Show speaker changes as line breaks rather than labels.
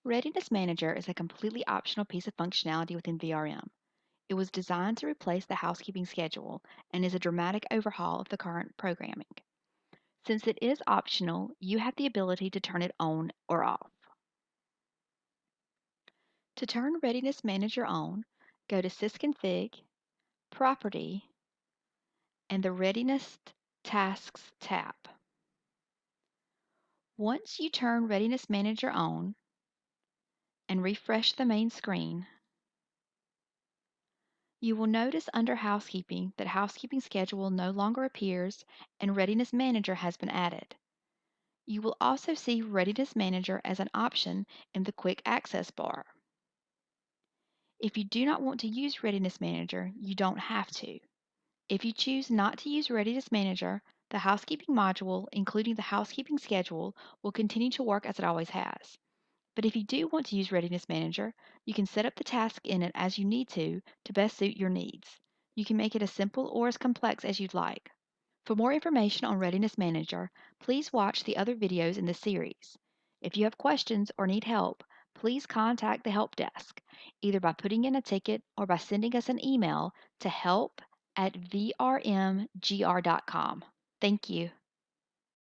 Readiness Manager is a completely optional piece of functionality within VRM. It was designed to replace the housekeeping schedule and is a dramatic overhaul of the current programming. Since it is optional, you have the ability to turn it on or off. To turn Readiness Manager on, go to Sysconfig, Property, and the Readiness Tasks tab. Once you turn Readiness Manager on and refresh the main screen, you will notice under Housekeeping that Housekeeping Schedule no longer appears and Readiness Manager has been added. You will also see Readiness Manager as an option in the Quick Access bar. If you do not want to use Readiness Manager, you don't have to. If you choose not to use Readiness Manager, the Housekeeping module, including the Housekeeping Schedule, will continue to work as it always has. But if you do want to use Readiness Manager, you can set up the task in it as you need to best suit your needs. You can make it as simple or as complex as you'd like. For more information on Readiness Manager, please watch the other videos in this series. If you have questions or need help, please contact the help desk, either by putting in a ticket or by sending us an email to help@vrmgr.com. Thank you.